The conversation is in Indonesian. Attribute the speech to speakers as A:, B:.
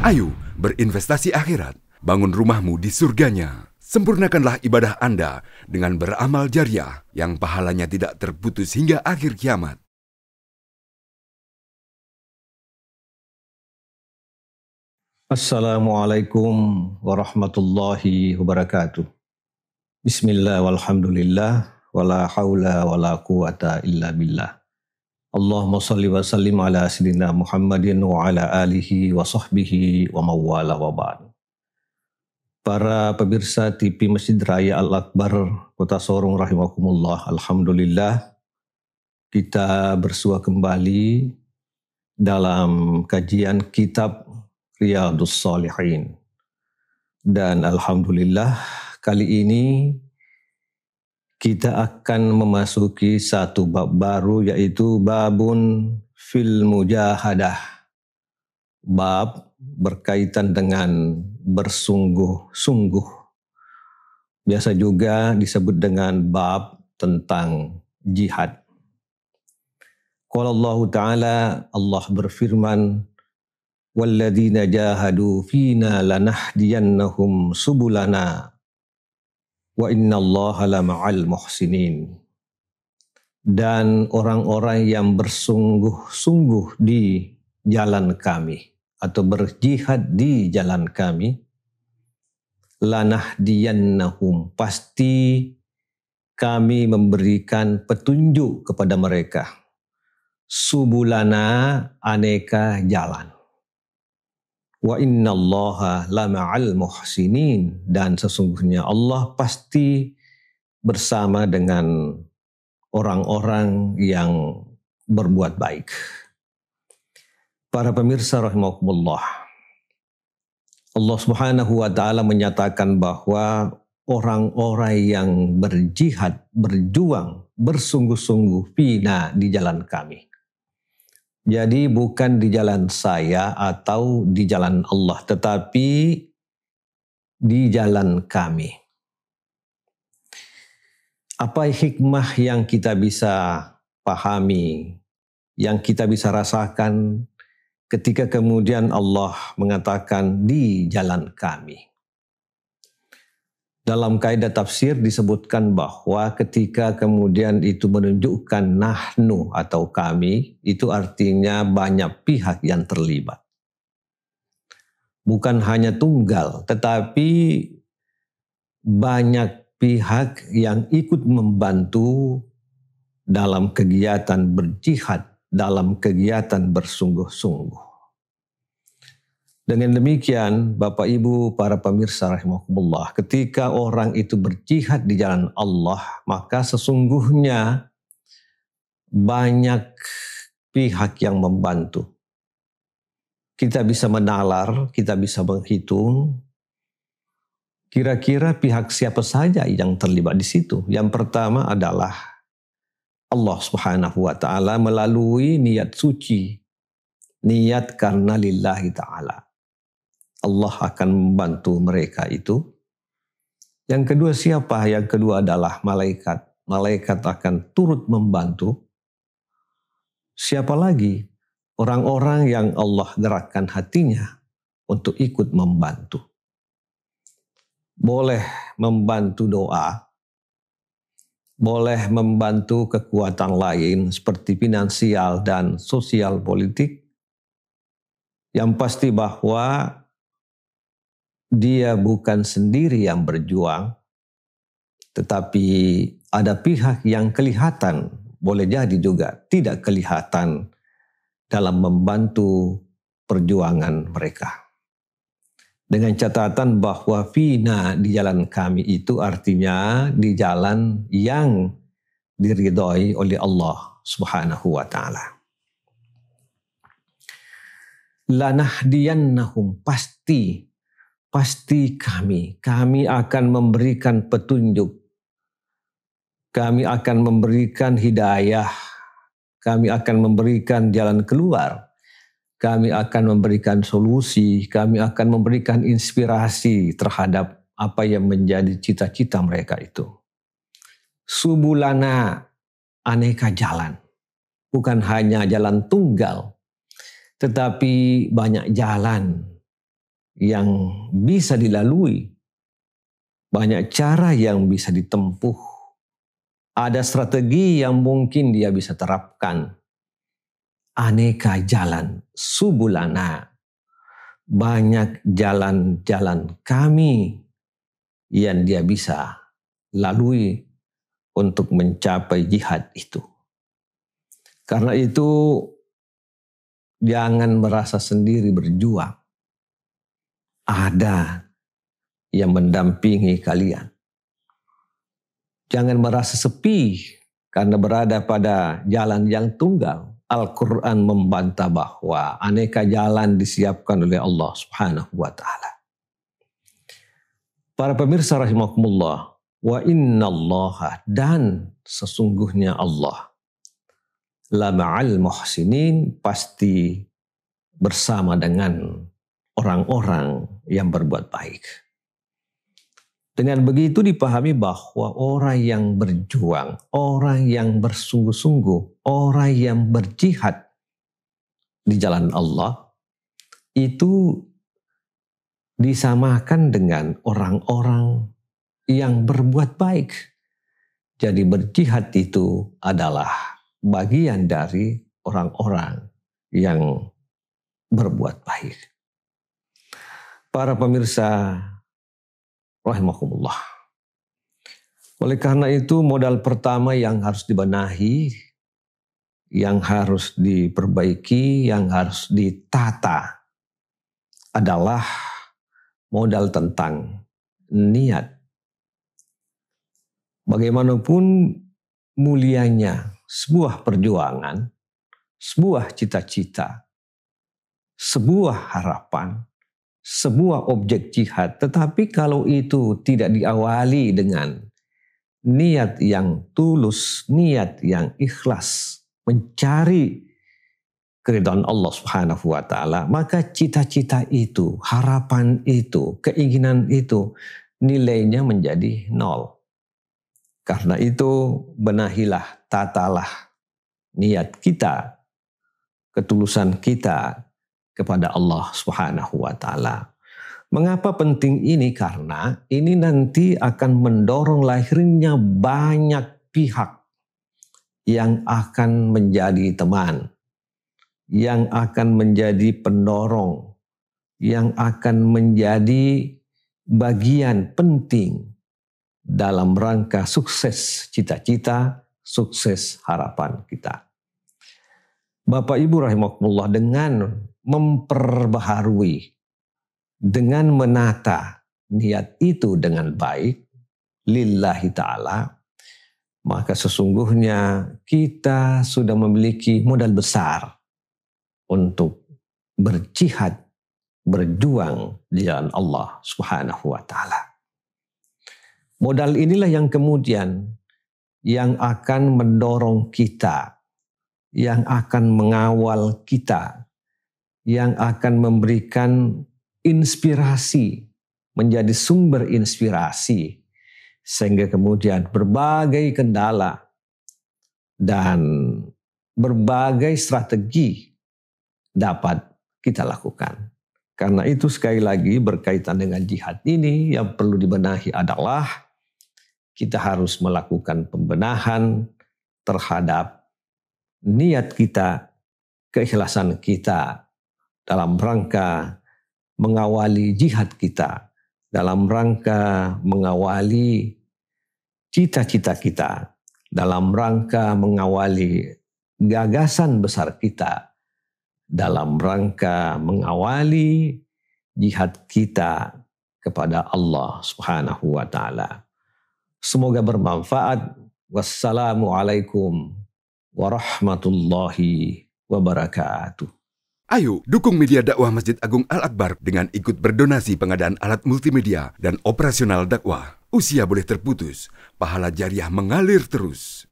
A: Ayo berinvestasi akhirat, bangun rumahmu di surganya. Sempurnakanlah ibadah Anda dengan beramal jariah yang pahalanya tidak terputus hingga akhir kiamat.
B: Assalamualaikum warahmatullahi wabarakatuh. Bismillah walhamdulillah wala haula wala quwata illa billah. Allahumma salli wa sallim ala sayyidina Muhammadin wa ala alihi wa sahbihi wa mawala wa ba'd. Para pemirsa TV Masjid Raya Al-Akbar Kota Sorong rahimakumullah, alhamdulillah kita bersua kembali dalam kajian kitab Riyadhus Shalihin. Dan alhamdulillah kali ini kita akan memasuki satu bab baru, yaitu babun fil mujahadah. Bab berkaitan dengan bersungguh-sungguh. Biasa juga disebut dengan bab tentang jihad. Qala Allah Ta'ala, Allah berfirman, walladzina jahadu fina lanahdiyannahum subulana wa innallaha lama'al muhsinin. Dan orang-orang yang bersungguh-sungguh di jalan kami atau berjihad di jalan kami, lanahdiyannahum, pasti kami memberikan petunjuk kepada mereka, subulana, aneka jalan. Wa innallaha lama'al muhsinin, dan sesungguhnya Allah pasti bersama dengan orang-orang yang berbuat baik. Para pemirsa rahimakumullah, Allah Subhanahu wa taala menyatakan bahwa orang-orang yang berjihad, berjuang, bersungguh-sungguh fina, di jalan kami. Jadi bukan di jalan saya atau di jalan Allah, tetapi di jalan kami. Apa hikmah yang kita bisa pahami, yang kita bisa rasakan ketika kemudian Allah mengatakan di jalan kami? Dalam kaidah tafsir disebutkan bahwa ketika kemudian itu menunjukkan nahnu atau kami, itu artinya banyak pihak yang terlibat. Bukan hanya tunggal, tetapi banyak pihak yang ikut membantu dalam kegiatan berjihad, dalam kegiatan bersungguh-sungguh. Dengan demikian, Bapak Ibu para pemirsa rahimakumullah, ketika orang itu berjihad di jalan Allah, maka sesungguhnya banyak pihak yang membantu. Kita bisa menalar, kita bisa menghitung kira-kira pihak siapa saja yang terlibat di situ. Yang pertama adalah Allah Subhanahu wa taala melalui niat suci, niat karena lillahi ta'ala. Allah akan membantu mereka itu. Yang kedua siapa? Yang kedua adalah malaikat. Malaikat akan turut membantu. Siapa lagi? Orang-orang yang Allah gerakkan hatinya untuk ikut membantu. Boleh membantu doa, boleh membantu kekuatan lain seperti finansial dan sosial politik. Yang pasti bahwa dia bukan sendiri yang berjuang, tetapi ada pihak yang kelihatan, boleh jadi juga tidak kelihatan dalam membantu perjuangan mereka. Dengan catatan bahwa fina, di jalan kami, itu artinya di jalan yang diridhoi oleh Allah Subhanahu wa taala. Lanahdiyannahum, pasti kami akan memberikan petunjuk, kami akan memberikan hidayah, kami akan memberikan jalan keluar, kami akan memberikan solusi, kami akan memberikan inspirasi terhadap apa yang menjadi cita-cita mereka itu. Subulana, aneka jalan, bukan hanya jalan tunggal, tetapi banyak jalan yang bisa dilalui, banyak cara yang bisa ditempuh, ada strategi yang mungkin dia bisa terapkan, aneka jalan, subulana, banyak jalan-jalan kami yang dia bisa lalui untuk mencapai jihad itu. Karena itu jangan merasa sendiri berjuang. Ada yang mendampingi kalian. Jangan merasa sepi karena berada pada jalan yang tunggal. Al-Quran membantah bahwa aneka jalan disiapkan oleh Allah Subhanahu wa ta'ala. Para pemirsa rahimakumullah, wa innallaha, dan sesungguhnya Allah, la ma'al muhsinin, pasti bersama dengan orang-orang yang berbuat baik. Dengan begitu dipahami bahwa orang yang berjuang, orang yang bersungguh-sungguh, orang yang berjihad di jalan Allah, itu disamakan dengan orang-orang yang berbuat baik. Jadi berjihad itu adalah bagian dari orang-orang yang berbuat baik. Para pemirsa rahimakumullah. Oleh karena itu modal pertama yang harus dibenahi, yang harus diperbaiki, yang harus ditata adalah modal tentang niat. Bagaimanapun mulianya sebuah perjuangan, sebuah cita-cita, sebuah harapan, sebuah objek jihad, tetapi kalau itu tidak diawali dengan niat yang tulus, niat yang ikhlas, mencari keridhaan Allah Subhanahu wa ta'ala, maka cita-cita itu, harapan itu, keinginan itu, nilainya menjadi nol. Karena itu benahilah, tatalah niat kita, ketulusan kita kepada Allah Subhanahu wa ta'ala. Mengapa penting ini? Karena ini nanti akan mendorong lahirnya banyak pihak yang akan menjadi teman, yang akan menjadi pendorong, yang akan menjadi bagian penting dalam rangka sukses cita-cita, sukses harapan kita. Bapak Ibu rahimakumullah, dengan memperbaharui, dengan menata niat itu dengan baik, lillahi ta'ala, maka sesungguhnya kita sudah memiliki modal besar untuk berjihad, berjuang di jalan Allah Subhanahu wa ta'ala. Modal inilah yang kemudian yang akan mendorong kita, yang akan mengawal kita, yang akan memberikan inspirasi, menjadi sumber inspirasi, sehingga kemudian berbagai kendala dan berbagai strategi dapat kita lakukan. Karena itu sekali lagi berkaitan dengan jihad ini, yang perlu dibenahi adalah kita harus melakukan pembenahan terhadap niat kita, keikhlasan kita dalam rangka mengawali jihad kita, dalam rangka mengawali cita-cita kita, dalam rangka mengawali gagasan besar kita, dalam rangka mengawali jihad kita kepada Allah Subhanahu wa ta'ala. Semoga bermanfaat. Wassalamualaikum warahmatullahi wabarakatuh.
A: Ayo dukung media dakwah Masjid Agung Al-Akbar dengan ikut berdonasi pengadaan alat multimedia dan operasional dakwah. Usia boleh terputus, pahala jariah mengalir terus.